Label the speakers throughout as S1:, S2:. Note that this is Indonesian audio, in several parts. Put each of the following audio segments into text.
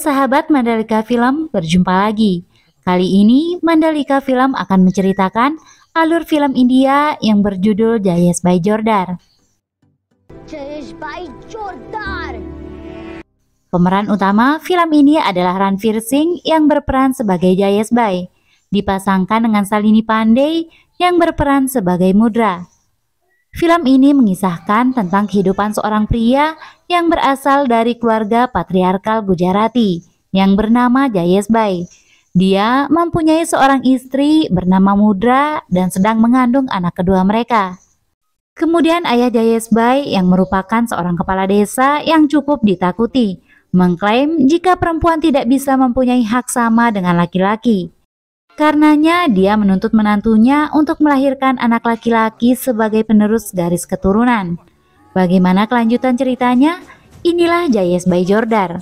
S1: sahabat Mandalika Film, berjumpa lagi. Kali ini Mandalika Film akan menceritakan alur film India yang berjudul Jayesh Bhai Jordar.
S2: Jayesh Bhai Jordar.
S1: Pemeran utama film ini adalah Ranveer Singh yang berperan sebagai Jayesh Bhai, dipasangkan dengan Shalini Pandey yang berperan sebagai Mudra. Film ini mengisahkan tentang kehidupan seorang pria yang berasal dari keluarga patriarkal Gujarati yang bernama Jayesh Bhai. Dia mempunyai seorang istri bernama Mudra dan sedang mengandung anak kedua mereka. Kemudian ayah Jayesh Bhai yang merupakan seorang kepala desa yang cukup ditakuti, mengklaim jika perempuan tidak bisa mempunyai hak sama dengan laki-laki. Karenanya dia menuntut menantunya untuk melahirkan anak laki-laki sebagai penerus garis keturunan. Bagaimana kelanjutan ceritanya? Inilah Jayesh Bhai Jordar.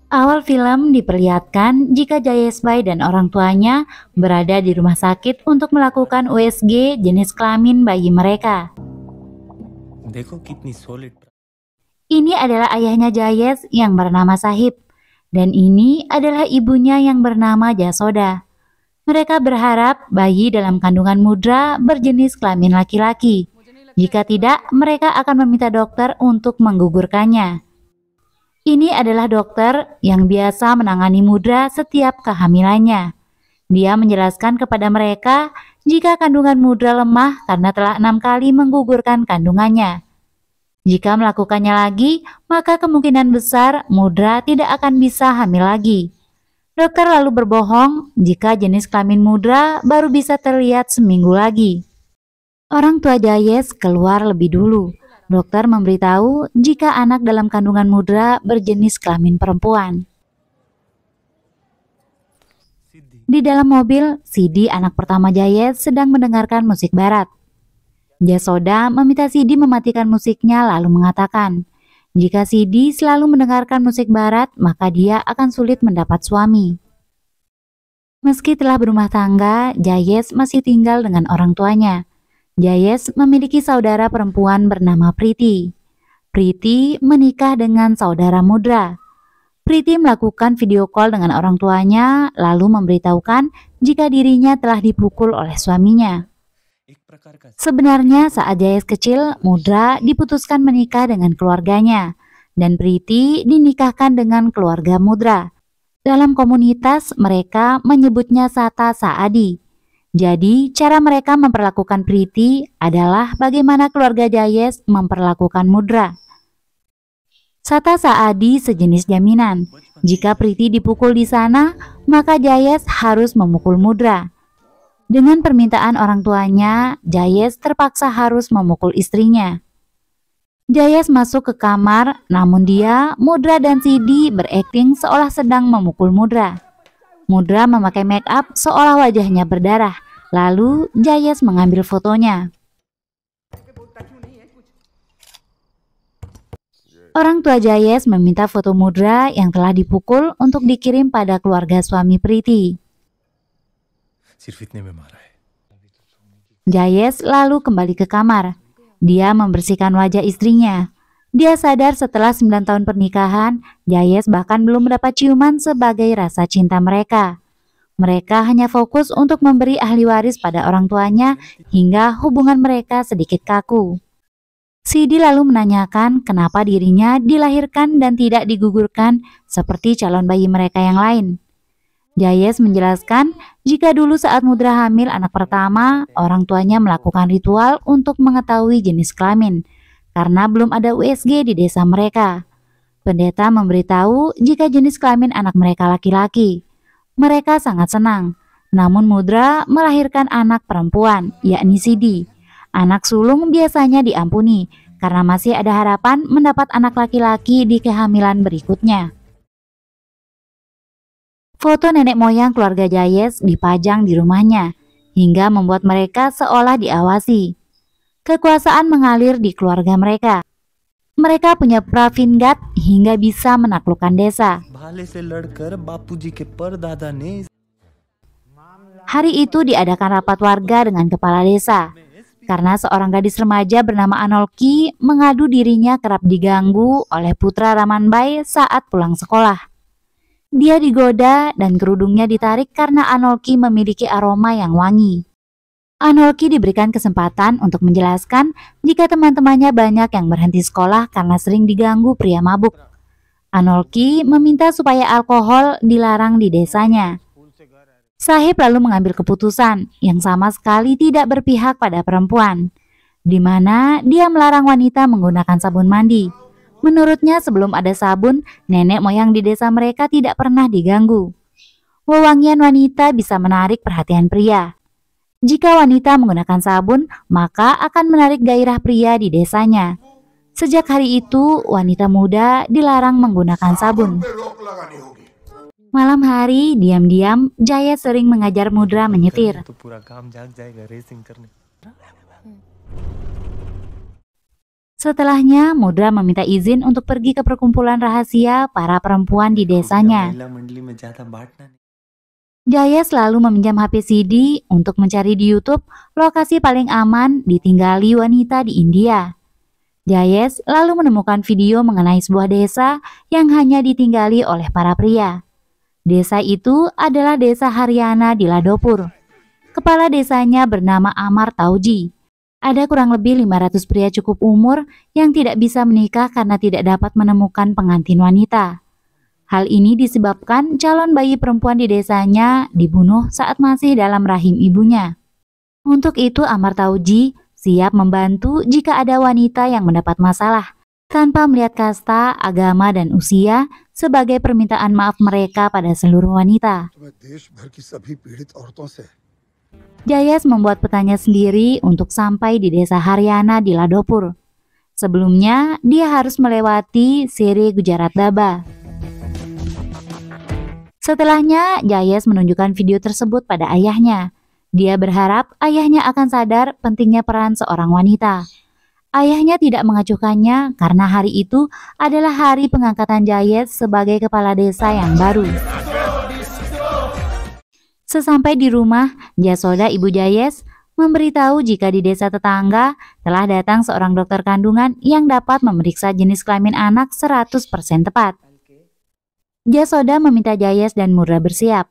S1: Awal film diperlihatkan jika Jayesh Bhai dan orang tuanya berada di rumah sakit untuk melakukan USG jenis kelamin bayi mereka. Ini adalah ayahnya Jayesh yang bernama Sahib, dan ini adalah ibunya yang bernama Jasoda. Mereka berharap bayi dalam kandungan Mudra berjenis kelamin laki-laki. Jika tidak, mereka akan meminta dokter untuk menggugurkannya. Ini adalah dokter yang biasa menangani Mudra setiap kehamilannya. Dia menjelaskan kepada mereka jika kandungan Mudra lemah karena telah 6 kali menggugurkan kandungannya. Jika melakukannya lagi, maka kemungkinan besar Mudra tidak akan bisa hamil lagi. Dokter lalu berbohong jika jenis kelamin Mudra baru bisa terlihat seminggu lagi. Orang tua Jayesh keluar lebih dulu. Dokter memberitahu jika anak dalam kandungan Mudra berjenis kelamin perempuan. Di dalam mobil, Sidi anak pertama Jayesh sedang mendengarkan musik barat. Jasoda meminta Sidi mematikan musiknya lalu mengatakan, jika Sidi selalu mendengarkan musik barat, maka dia akan sulit mendapat suami. Meski telah berumah tangga, Jayesh masih tinggal dengan orang tuanya. Jayesh memiliki saudara perempuan bernama Priti. Priti menikah dengan saudara Mudra. Priti melakukan video call dengan orang tuanya, lalu memberitahukan jika dirinya telah dipukul oleh suaminya. Sebenarnya saat Jayesh kecil, Mudra diputuskan menikah dengan keluarganya, dan Priti dinikahkan dengan keluarga Mudra. Dalam komunitas, mereka menyebutnya Sata Saadi. Jadi, cara mereka memperlakukan Priti adalah bagaimana keluarga Jayesh memperlakukan Mudra. Sata Saadi sejenis jaminan. Jika Priti dipukul di sana, maka Jayesh harus memukul Mudra. Dengan permintaan orang tuanya, Jayesh terpaksa harus memukul istrinya. Jayesh masuk ke kamar, namun dia, Mudra dan Sidi berakting seolah sedang memukul Mudra. Mudra memakai make up seolah wajahnya berdarah, lalu Jayesh mengambil fotonya. Orang tua Jayesh meminta foto Mudra yang telah dipukul untuk dikirim pada keluarga suami Priti. Jayesh lalu kembali ke kamar. Dia membersihkan wajah istrinya. Dia sadar setelah 9 tahun pernikahan, Jayesh bahkan belum mendapat ciuman sebagai rasa cinta mereka. Mereka hanya fokus untuk memberi ahli waris pada orang tuanya hingga hubungan mereka sedikit kaku. Sidi lalu menanyakan kenapa dirinya dilahirkan dan tidak digugurkan seperti calon bayi mereka yang lain. Jayesh menjelaskan jika dulu saat Mudra hamil anak pertama, orang tuanya melakukan ritual untuk mengetahui jenis kelamin, karena belum ada USG di desa mereka. Pendeta memberitahu jika jenis kelamin anak mereka laki-laki. Mereka sangat senang, namun Mudra melahirkan anak perempuan, yakni Sidi. Anak sulung biasanya diampuni, karena masih ada harapan mendapat anak laki-laki di kehamilan berikutnya. Foto nenek moyang keluarga Jayesh dipajang di rumahnya, hingga membuat mereka seolah diawasi. Kekuasaan mengalir di keluarga mereka. Mereka punya Pravingat hingga bisa menaklukkan desa. Hari itu diadakan rapat warga dengan kepala desa. karena seorang gadis remaja bernama Anolki mengadu dirinya kerap diganggu oleh putra Ramanbai saat pulang sekolah. Dia digoda dan kerudungnya ditarik karena Anolki memiliki aroma yang wangi. Anolki diberikan kesempatan untuk menjelaskan jika teman-temannya banyak yang berhenti sekolah karena sering diganggu pria mabuk. Anolki meminta supaya alkohol dilarang di desanya. Sahib lalu mengambil keputusan yang sama sekali tidak berpihak pada perempuan, di mana dia melarang wanita menggunakan sabun mandi. Menurutnya sebelum ada sabun, nenek moyang di desa mereka tidak pernah diganggu. Wewangian wanita bisa menarik perhatian pria. Jika wanita menggunakan sabun, maka akan menarik gairah pria di desanya. Sejak hari itu, wanita muda dilarang menggunakan sabun. Malam hari, diam-diam, Jaya sering mengajar Mudra menyetir. Setelahnya, Mudra meminta izin untuk pergi ke perkumpulan rahasia para perempuan di desanya. Jaya selalu meminjam HP CD untuk mencari di YouTube lokasi paling aman ditinggali wanita di India. Jayes lalu menemukan video mengenai sebuah desa yang hanya ditinggali oleh para pria. Desa itu adalah desa Haryana di Ladopur. Kepala desanya bernama Amar Tauji. Ada kurang lebih 500 pria cukup umur yang tidak bisa menikah karena tidak dapat menemukan pengantin wanita. Hal ini disebabkan calon bayi perempuan di desanya dibunuh saat masih dalam rahim ibunya. Untuk itu Amar Tauji siap membantu jika ada wanita yang mendapat masalah, tanpa melihat kasta, agama, dan usia, sebagai permintaan maaf mereka pada seluruh wanita. Jayes membuat petanya sendiri untuk sampai di desa Haryana di Ladopur. Sebelumnya, dia harus melewati Seri Gujarat Daba. Setelahnya, Jayes menunjukkan video tersebut pada ayahnya. Dia berharap ayahnya akan sadar pentingnya peran seorang wanita. Ayahnya tidak mengacuhkannya karena hari itu adalah hari pengangkatan Jayes sebagai kepala desa yang baru. Sesampai di rumah, Jasoda ibu Jayes memberitahu jika di desa tetangga telah datang seorang dokter kandungan yang dapat memeriksa jenis kelamin anak 100% tepat. Jasoda meminta Jayes dan Mudra bersiap,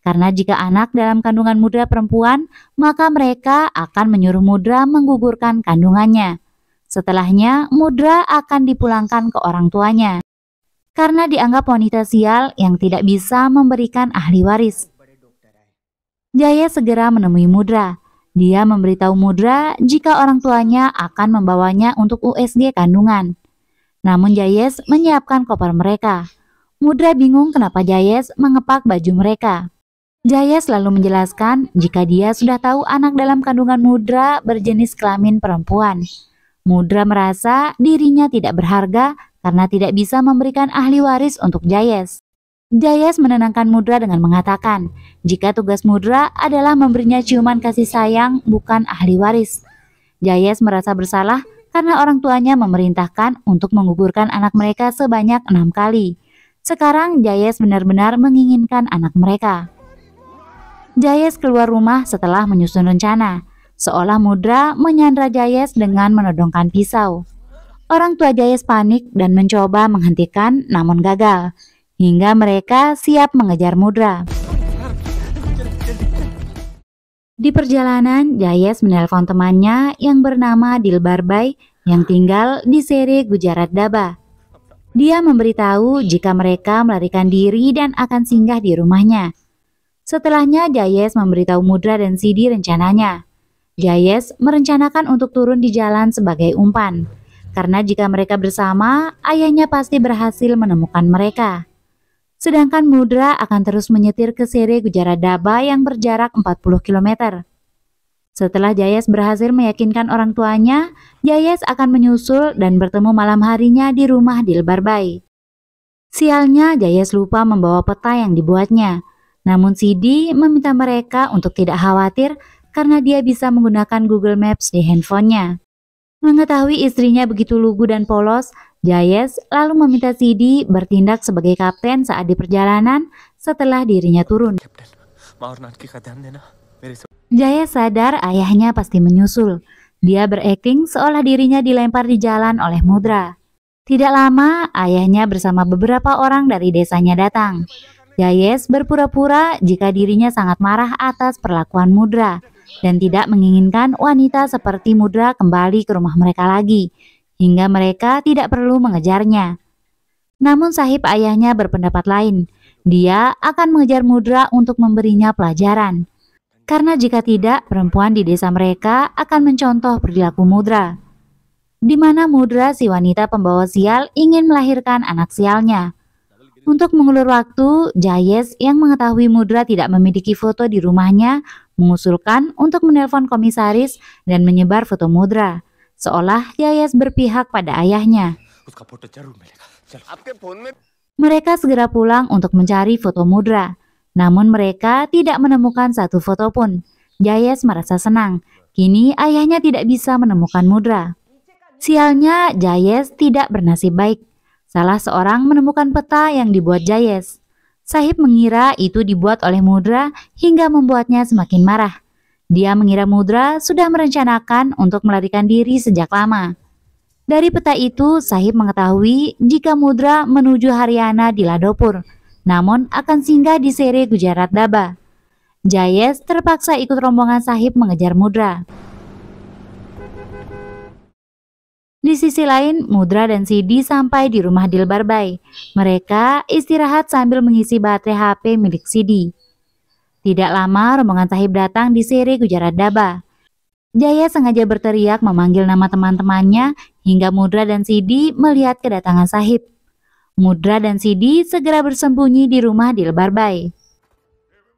S1: karena jika anak dalam kandungan Mudra perempuan, maka mereka akan menyuruh Mudra menggugurkan kandungannya. Setelahnya, Mudra akan dipulangkan ke orang tuanya, karena dianggap wanita sial yang tidak bisa memberikan ahli waris. Jaya segera menemui Mudra. Dia memberitahu Mudra jika orang tuanya akan membawanya untuk USG kandungan. Namun Jayes menyiapkan koper mereka. Mudra bingung kenapa Jayes mengepak baju mereka. Jayes lalu menjelaskan jika dia sudah tahu anak dalam kandungan Mudra berjenis kelamin perempuan. Mudra merasa dirinya tidak berharga karena tidak bisa memberikan ahli waris untuk Jayes. Jayes menenangkan Mudra dengan mengatakan jika tugas Mudra adalah memberinya ciuman kasih sayang, bukan ahli waris. Jayes merasa bersalah karena orang tuanya memerintahkan untuk menggugurkan anak mereka sebanyak 6 kali. Sekarang Jayes benar-benar menginginkan anak mereka. Jayes keluar rumah setelah menyusun rencana, seolah Mudra menyandra Jayes dengan menodongkan pisau. Orang tua Jayes panik dan mencoba menghentikan, namun gagal, hingga mereka siap mengejar Mudra. Di perjalanan, Jayes menelpon temannya yang bernama Dilbarbai yang tinggal di Seri Gujarat Daba. Dia memberitahu jika mereka melarikan diri dan akan singgah di rumahnya. Setelahnya, Jayes memberitahu Mudra dan Sidi rencananya. Jayes merencanakan untuk turun di jalan sebagai umpan, karena jika mereka bersama, ayahnya pasti berhasil menemukan mereka. Sedangkan Mudra akan terus menyetir ke Seri Gujarat Daba yang berjarak 40 km. Setelah Jayes berhasil meyakinkan orang tuanya, Jayes akan menyusul dan bertemu malam harinya di rumah Dilbarbai. Sialnya, Jayes lupa membawa peta yang dibuatnya. Namun Sidi meminta mereka untuk tidak khawatir karena dia bisa menggunakan Google Maps di handphonenya. Mengetahui istrinya begitu lugu dan polos, Jayes lalu meminta Sidi bertindak sebagai kapten saat di perjalanan setelah dirinya turun. Jayes sadar ayahnya pasti menyusul. Dia berakting seolah dirinya dilempar di jalan oleh Mudra. Tidak lama, ayahnya bersama beberapa orang dari desanya datang. Jayes berpura-pura jika dirinya sangat marah atas perlakuan Mudra dan tidak menginginkan wanita seperti Mudra kembali ke rumah mereka lagi, hingga mereka tidak perlu mengejarnya. Namun Sahib ayahnya berpendapat lain. Dia akan mengejar Mudra untuk memberinya pelajaran. Karena jika tidak, perempuan di desa mereka akan mencontoh perilaku Mudra. Di mana Mudra, si wanita pembawa sial, ingin melahirkan anak sialnya. Untuk mengulur waktu, Jayes yang mengetahui Mudra tidak memiliki foto di rumahnya, mengusulkan untuk menelpon komisaris dan menyebar foto Mudra, seolah Jayes berpihak pada ayahnya. Mereka segera pulang untuk mencari foto Mudra. Namun mereka tidak menemukan satu foto pun. Jayes merasa senang. Kini ayahnya tidak bisa menemukan Mudra. Sialnya, Jayes tidak bernasib baik. Salah seorang menemukan peta yang dibuat Jayes. Sahib mengira itu dibuat oleh Mudra hingga membuatnya semakin marah. Dia mengira Mudra sudah merencanakan untuk melarikan diri sejak lama. Dari peta itu, Sahib mengetahui jika Mudra menuju Haryana di Ladopur, namun akan singgah di Sere Gujarat Daba. Jayes terpaksa ikut rombongan Sahib mengejar Mudra. Di sisi lain, Mudra dan Sidi sampai di rumah Dilbarbai. Mereka istirahat sambil mengisi baterai HP milik Sidi. Tidak lama, rombongan Sahib datang di Sere Gujarat Daba. Jaya sengaja berteriak memanggil nama teman-temannya hingga Mudra dan Sidi melihat kedatangan Sahib. Mudra dan Sidi segera bersembunyi di rumah Dilbarbai.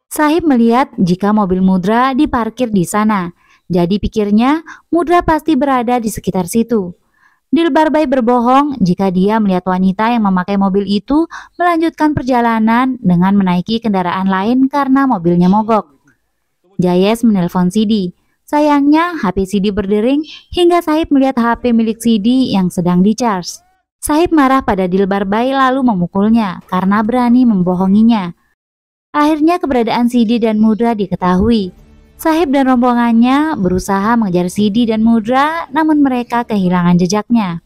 S1: Sahib melihat jika mobil Mudra diparkir di sana, jadi pikirnya Mudra pasti berada di sekitar situ. Dilbarbai berbohong jika dia melihat wanita yang memakai mobil itu melanjutkan perjalanan dengan menaiki kendaraan lain karena mobilnya mogok. Jayes menelpon Sidi. Sayangnya HP Sidi berdering hingga Sahib melihat HP milik Sidi yang sedang di-charge. Sahib marah pada Dilbarbai lalu memukulnya karena berani membohonginya. Akhirnya keberadaan Sidi dan Mudra diketahui. Sahib dan rombongannya berusaha mengejar Sidi dan Mudra, namun mereka kehilangan jejaknya.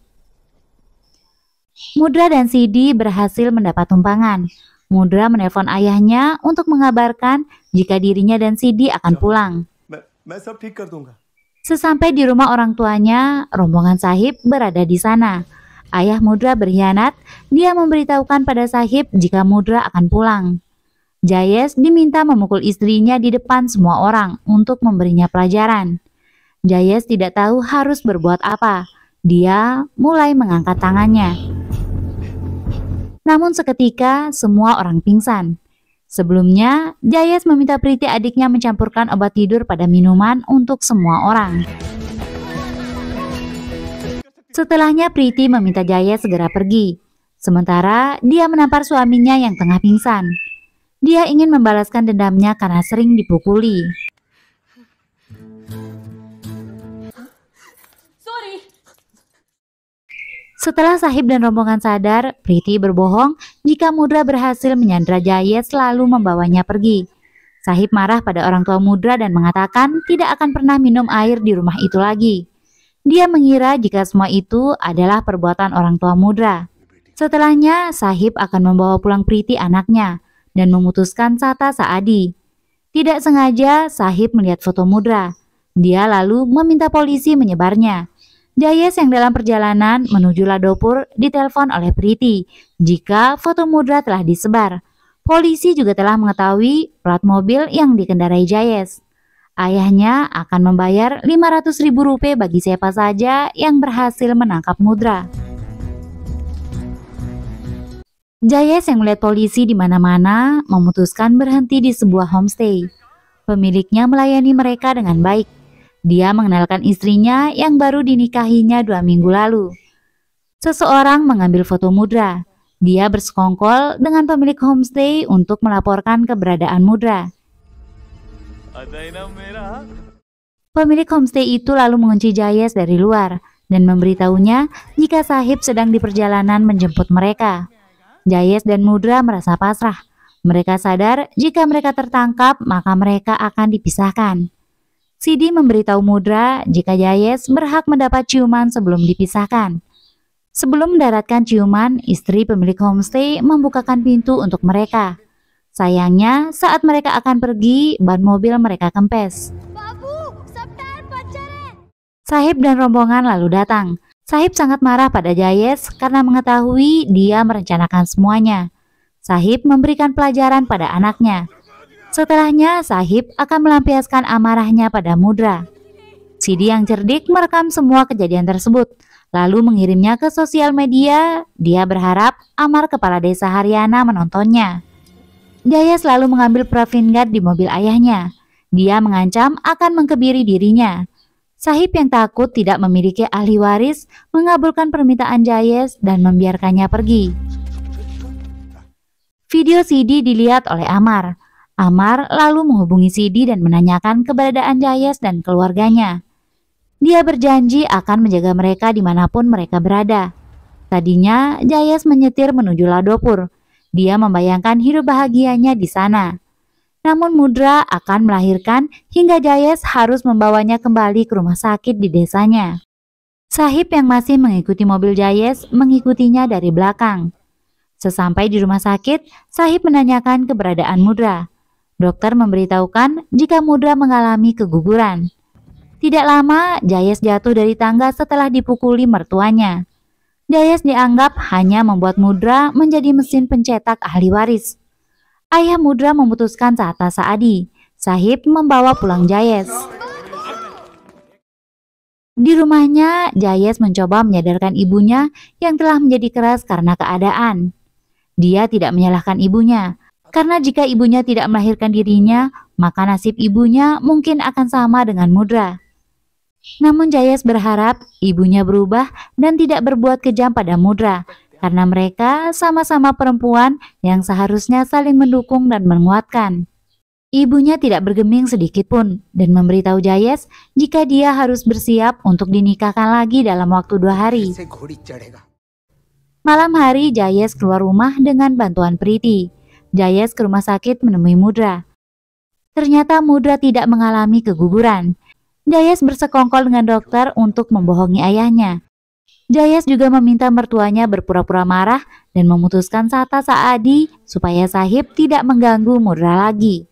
S1: Mudra dan Sidi berhasil mendapat tumpangan. Mudra menelpon ayahnya untuk mengabarkan jika dirinya dan Sidi akan pulang. Sesampai di rumah orang tuanya, rombongan Sahib berada di sana. Ayah Mudra berkhianat, dia memberitahukan pada Sahib jika Mudra akan pulang. Jayes diminta memukul istrinya di depan semua orang untuk memberinya pelajaran. Jayes tidak tahu harus berbuat apa. Dia mulai mengangkat tangannya. Namun seketika semua orang pingsan. Sebelumnya, Jayes meminta Priti adiknya mencampurkan obat tidur pada minuman untuk semua orang. Setelahnya Priti meminta Jayes segera pergi. Sementara dia menampar suaminya yang tengah pingsan. Dia ingin membalaskan dendamnya karena sering dipukuli. Setelah Sahib dan rombongan sadar, Priti berbohong jika Mudra berhasil menyandra Jayes lalu membawanya pergi. Sahib marah pada orang tua Mudra dan mengatakan tidak akan pernah minum air di rumah itu lagi. Dia mengira jika semua itu adalah perbuatan orang tua Mudra. Setelahnya, Sahib akan membawa pulang Priti anaknya dan memutuskan Sata Saadi. Tidak sengaja, Sahib melihat foto Mudra. Dia lalu meminta polisi menyebarnya. Jayes yang dalam perjalanan menuju Ladopur ditelepon oleh Priti jika foto Mudra telah disebar. Polisi juga telah mengetahui plat mobil yang dikendarai Jayes. Ayahnya akan membayar Rp500.000 bagi siapa saja yang berhasil menangkap Mudra. Jayes yang melihat polisi di mana-mana memutuskan berhenti di sebuah homestay. Pemiliknya melayani mereka dengan baik. Dia mengenalkan istrinya yang baru dinikahinya 2 minggu lalu. Seseorang mengambil foto Mudra. Dia bersekongkol dengan pemilik homestay untuk melaporkan keberadaan Mudra. Pemilik homestay itu lalu mengunci Jayes dari luar dan memberitahunya jika Sahib sedang di perjalanan menjemput mereka. Jayes dan Mudra merasa pasrah. Mereka sadar jika mereka tertangkap maka mereka akan dipisahkan. Sidi memberitahu Mudra jika Jayes berhak mendapat ciuman sebelum dipisahkan. Sebelum mendaratkan ciuman, istri pemilik homestay membukakan pintu untuk mereka. Sayangnya, saat mereka akan pergi, ban mobil mereka kempes. Sahib dan rombongan lalu datang. Sahib sangat marah pada Jayes karena mengetahui dia merencanakan semuanya. Sahib memberikan pelajaran pada anaknya. Setelahnya, Sahib akan melampiaskan amarahnya pada Mudra. Sidi yang cerdik merekam semua kejadian tersebut, lalu mengirimnya ke sosial media. Dia berharap Amar kepala desa Haryana menontonnya. Jayes lalu mengambil Pravin Guard di mobil ayahnya. Dia mengancam akan mengkebiri dirinya. Sahib yang takut tidak memiliki ahli waris mengabulkan permintaan Jayes dan membiarkannya pergi. Video Sidi dilihat oleh Amar. Amar lalu menghubungi Sidi dan menanyakan keberadaan Jayes dan keluarganya. Dia berjanji akan menjaga mereka dimanapun mereka berada. Tadinya Jayes menyetir menuju Ladopur. Dia membayangkan hidup bahagianya di sana. Namun Mudra akan melahirkan hingga Jayes harus membawanya kembali ke rumah sakit di desanya. Sahib yang masih mengikuti mobil Jayes mengikutinya dari belakang. Sesampai di rumah sakit, Sahib menanyakan keberadaan Mudra. Dokter memberitahukan jika Mudra mengalami keguguran. Tidak lama, Jayes jatuh dari tangga setelah dipukuli mertuanya. Jayes dianggap hanya membuat Mudra menjadi mesin pencetak ahli waris. Ayah Mudra memutuskan Sata Saadi. Sahib membawa pulang Jayes. Di rumahnya, Jayes mencoba menyadarkan ibunya yang telah menjadi keras karena keadaan. Dia tidak menyalahkan ibunya, karena jika ibunya tidak melahirkan dirinya, maka nasib ibunya mungkin akan sama dengan Mudra. Namun Jayes berharap ibunya berubah dan tidak berbuat kejam pada Mudra, karena mereka sama-sama perempuan yang seharusnya saling mendukung dan menguatkan. Ibunya tidak bergeming sedikit pun dan memberitahu Jayes jika dia harus bersiap untuk dinikahkan lagi dalam waktu 2 hari. Malam hari, Jayes keluar rumah dengan bantuan Priti. Jayes ke rumah sakit menemui Mudra. Ternyata Mudra tidak mengalami keguguran. Jayes bersekongkol dengan dokter untuk membohongi ayahnya. Jayes juga meminta mertuanya berpura-pura marah dan memutuskan Sata Saadi supaya Sahib tidak mengganggu Mudra lagi.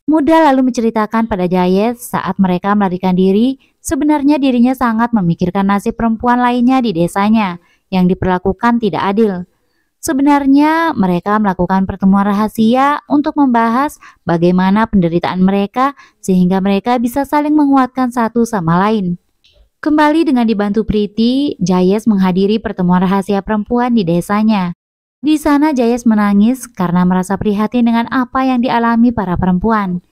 S1: Mudra lalu menceritakan pada Jayes saat mereka melarikan diri, sebenarnya dirinya sangat memikirkan nasib perempuan lainnya di desanya yang diperlakukan tidak adil. Sebenarnya mereka melakukan pertemuan rahasia untuk membahas bagaimana penderitaan mereka sehingga mereka bisa saling menguatkan satu sama lain. Kembali dengan dibantu Priti, Jayes menghadiri pertemuan rahasia perempuan di desanya. Di sana Jayes menangis karena merasa prihatin dengan apa yang dialami para perempuan.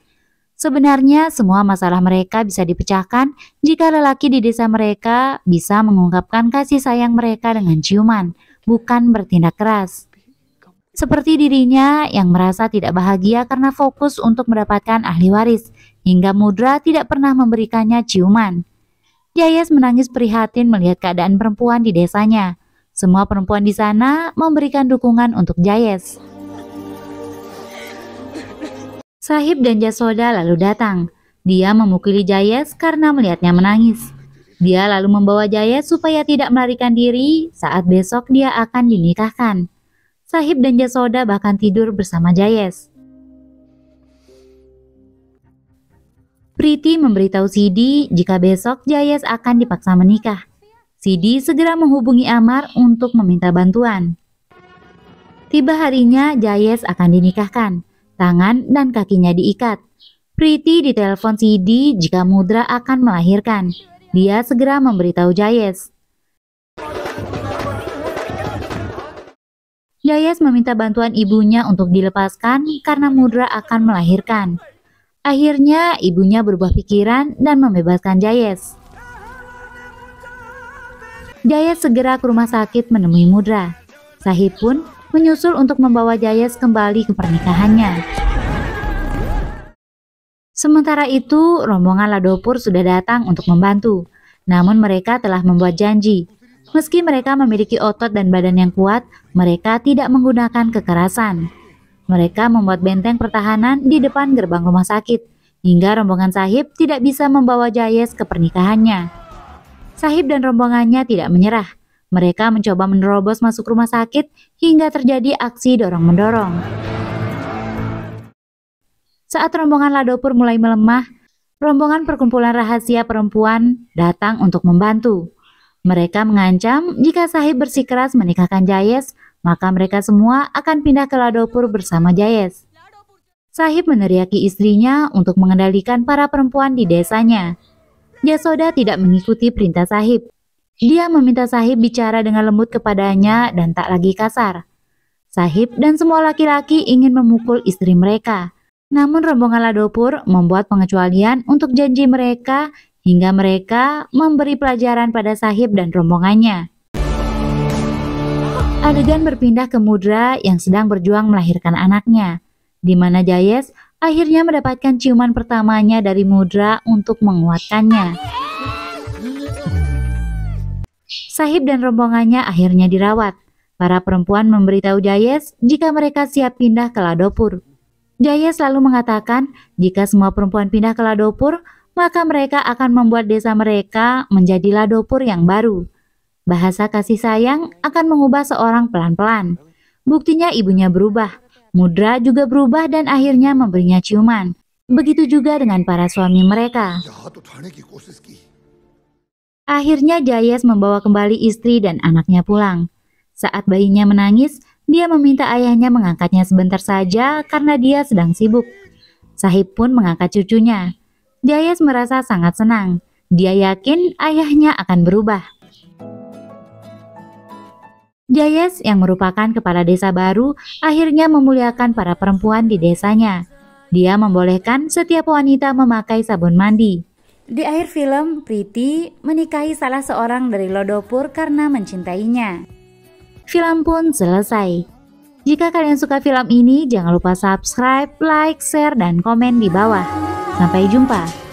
S1: Sebenarnya semua masalah mereka bisa dipecahkan jika lelaki di desa mereka bisa mengungkapkan kasih sayang mereka dengan ciuman, bukan bertindak keras. Seperti dirinya yang merasa tidak bahagia karena fokus untuk mendapatkan ahli waris, hingga Mudra tidak pernah memberikannya ciuman. Jayes menangis prihatin melihat keadaan perempuan di desanya. Semua perempuan di sana memberikan dukungan untuk Jayes. Sahib dan Jasoda lalu datang. Dia memukuli Jayes karena melihatnya menangis. Dia lalu membawa Jayes supaya tidak melarikan diri saat besok dia akan dinikahkan. Sahib dan Jasoda bahkan tidur bersama Jayes. Priti memberitahu Sidi jika besok Jayes akan dipaksa menikah. Sidi segera menghubungi Amar untuk meminta bantuan. Tiba harinya Jayes akan dinikahkan. Tangan dan kakinya diikat. Priti ditelepon Sidi jika Mudra akan melahirkan. Dia segera memberitahu Jayes. Jayes meminta bantuan ibunya untuk dilepaskan karena Mudra akan melahirkan. Akhirnya ibunya berubah pikiran dan membebaskan Jayes. Jayes segera ke rumah sakit menemui Mudra. Sahib pun menyusul untuk membawa Jayes kembali ke pernikahannya. Sementara itu, rombongan Ladopur sudah datang untuk membantu. Namun mereka telah membuat janji. Meski mereka memiliki otot dan badan yang kuat, mereka tidak menggunakan kekerasan. Mereka membuat benteng pertahanan di depan gerbang rumah sakit, hingga rombongan Sahib tidak bisa membawa Jayes ke pernikahannya. Sahib dan rombongannya tidak menyerah. Mereka mencoba menerobos masuk rumah sakit hingga terjadi aksi dorong-mendorong. Saat rombongan Ladopur mulai melemah, rombongan perkumpulan rahasia perempuan datang untuk membantu. Mereka mengancam jika Sahib bersikeras menikahkan Jayes, maka mereka semua akan pindah ke Ladopur bersama Jayes. Sahib meneriaki istrinya untuk mengendalikan para perempuan di desanya. Jasoda tidak mengikuti perintah Sahib. Dia meminta Sahib bicara dengan lembut kepadanya dan tak lagi kasar. Sahib dan semua laki-laki ingin memukul istri mereka. Namun rombongan Ladopur membuat pengecualian untuk janji mereka hingga mereka memberi pelajaran pada Sahib dan rombongannya. Adegan berpindah ke Mudra yang sedang berjuang melahirkan anaknya, di mana Jayes akhirnya mendapatkan ciuman pertamanya dari Mudra untuk menguatkannya. Sahib dan rombongannya akhirnya dirawat. Para perempuan memberitahu Jayes jika mereka siap pindah ke Ladopur. Jayes selalu mengatakan jika semua perempuan pindah ke Ladopur, maka mereka akan membuat desa mereka menjadi Ladopur yang baru. Bahasa kasih sayang akan mengubah seorang pelan-pelan. Buktinya ibunya berubah. Mudra juga berubah dan akhirnya memberinya ciuman. Begitu juga dengan para suami mereka. Akhirnya Jayes membawa kembali istri dan anaknya pulang. Saat bayinya menangis, dia meminta ayahnya mengangkatnya sebentar saja karena dia sedang sibuk. Sahib pun mengangkat cucunya. Jayes merasa sangat senang. Dia yakin ayahnya akan berubah. Jayes yang merupakan kepala desa baru akhirnya memuliakan para perempuan di desanya. Dia membolehkan setiap wanita memakai sabun mandi. Di akhir film, Priti menikahi salah seorang dari Ladopur karena mencintainya. Film pun selesai. Jika kalian suka film ini, jangan lupa subscribe, like, share, dan komen di bawah. Sampai jumpa.